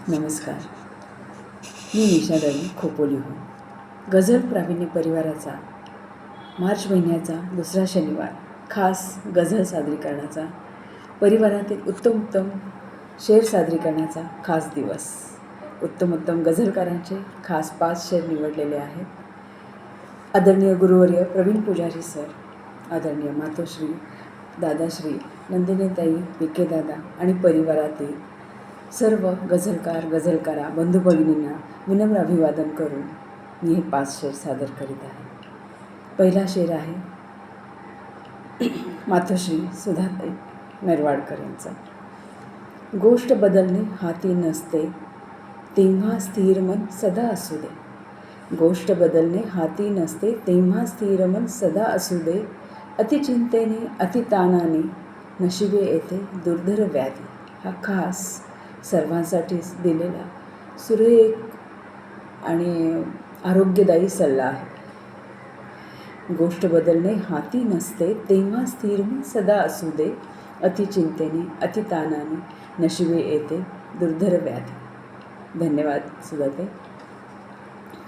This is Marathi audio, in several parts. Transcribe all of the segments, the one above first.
नमस्कार. मी निशा दळवी खोपोलीहून. गझल प्रावीण्य परिवाराचा मार्च महिन्याचा दुसरा शनिवार खास गझल सादरीकरणाचा, परिवारातील उत्तम शेर सादरीकरणाचा खास दिवस. उत्तम गझलकारांचे खास 5 शेर निवडलेले आहेत. आदरणीय गुरुवर्य प्रवीण पुजारी सर, आदरणीय मातोश्री, दादाश्री, नंदिनीताई, विके दादा आणि परिवारातील सर्व गझलकारा बंधू भगिनींना विनम्र अभिवादन करून मी हे 5 शेर सादर करीत आहे. पहिला शेर आहे मातोश्री सुधाताई नरवाडकर यांचा. गोष्ट बदलणे हाती नसते, तेव्हा स्थिर मन सदा असू दे. गोष्ट बदलणे हाती नसते, तेव्हा स्थिर मन सदा असू दे. अतिचिंतेने अतिताणाने नशिबे येते दुर्धर व्याधी. हा खास सर्वांसाठीच दिलेला सुरेख आणि आरोग्यदायी सल्ला आहे. गोष्ट बदलणे हाती नसते, तेव्हा स्थिर मन सदा असू दे. अतिचिंतेने अतिताणाने नशिबे येते दुर्धर व्याधी. धन्यवाद सुधाते.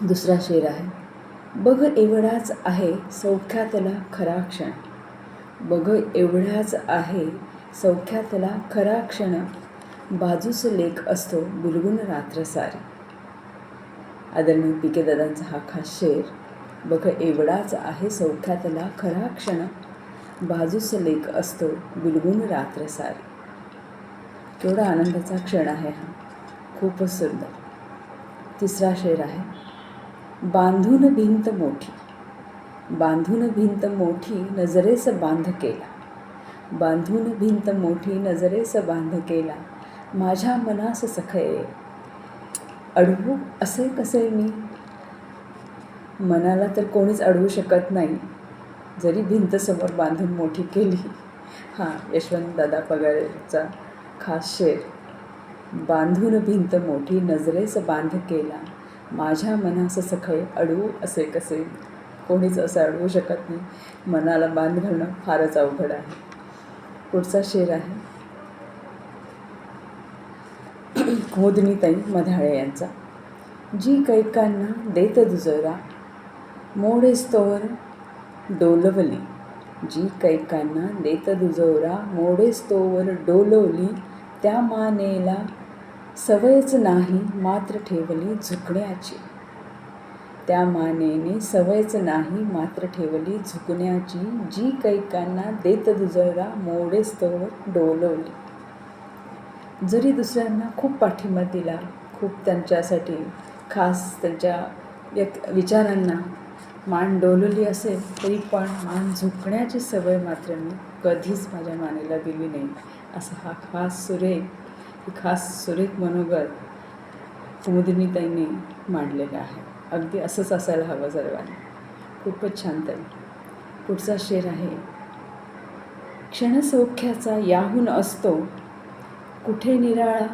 दुसरा शेर आहे. बघ एवढाच आहे सौख्यातला खरा क्षण. बघ एवढाच आहे सौख्यातला खरा क्षण. बाजूस लेख असतो बिलगून रात्र सारी. आदरणीय पिके दादांचा हा खास शेर. बघ एवढाच आहे सौख्यातला खरा क्षण. बाजूस लेख असतो बिलगून रात्र सारी. केवढा आनंदाचा क्षण आहे हा, खूपच सुंदर. तिसरा शेर आहे. बांधून भिंत मोठी. बांधून भिंत मोठी नजरेस बांध केला. बांधून भिंत मोठी नजरेस बांध केला. माझ्या मनास सखये अडवू असे कसे मी. मनाला तर कोणीच अडवू शकत नाही, जरी भिंत समोर बांधून मोठी केली. हा यशवंत दादा पगारेचा खास शेर. बांधून भिंत मोठी नजरेस बांध केला. माझ्या मनास सखये अडवू असे कसे. कोणीच असं अडवू शकत नाही. मनाला बांध घालणं फारच अवघड आहे. पुढचा शेर आहे कुमुदिनीताई मधाळे यांचा. जी कैकांना देत दुजोरा मोडेस्तोवर डोलवली. जी कैकांना देत दुजोरा मोडेस्तोवर डोलवली. त्या मानेला सवयच नाही मात्र ठेवली झुकण्याची. त्या मानेने सवयच नाही मात्र ठेवली झुकण्याची. जी कैकांना देत दुजोरा मोडेस्तोवर डोलवली. जरी दुसऱ्यांना खूप पाठिंबा दिला, खूप त्यांच्यासाठी खास त्यांच्या विचारांना मान डोलवली असेल, तरी पण मान झुकण्याची सवय मात्र मी कधीच माझ्या मानेला दिली नाही. असा हा खास सुरेख मनोगत कुमुदिनीताईंनी मांडलेला आहे. अगदी असंच असायला हवं सर्वांनी. खूपच छान ताई. पुढचा शेर आहे. क्षणसौख्याचा याहून असतो कुठे निराळा.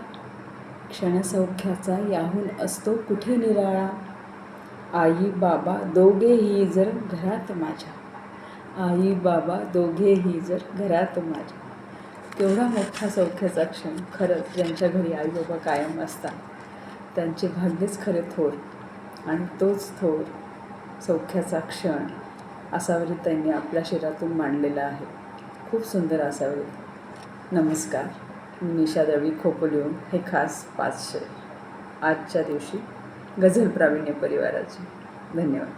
क्षणसौख्याचा याहून असतो कुठे निराळा. आई बाबा दोघेही जर घरात माझ्या. आई बाबा दोघेही जर घरात माझ्या. केवढा मोठा सौख्याचा क्षण. खरंच ज्यांच्या घरी आई बाबा कायम असतात त्यांचे भाग्यच खरे थोर. आणि तोच थोर सौख्याचा क्षण आसावरी त्यांनी आपल्या शेरातून मांडलेला आहे. खूप सुंदर आसावरी. नमस्कार. मी निशा दळवी खोपोलीहून हे खास 5 शेर आजच्या दिवशी गझल प्रावीण्य परिवाराचे. धन्यवाद.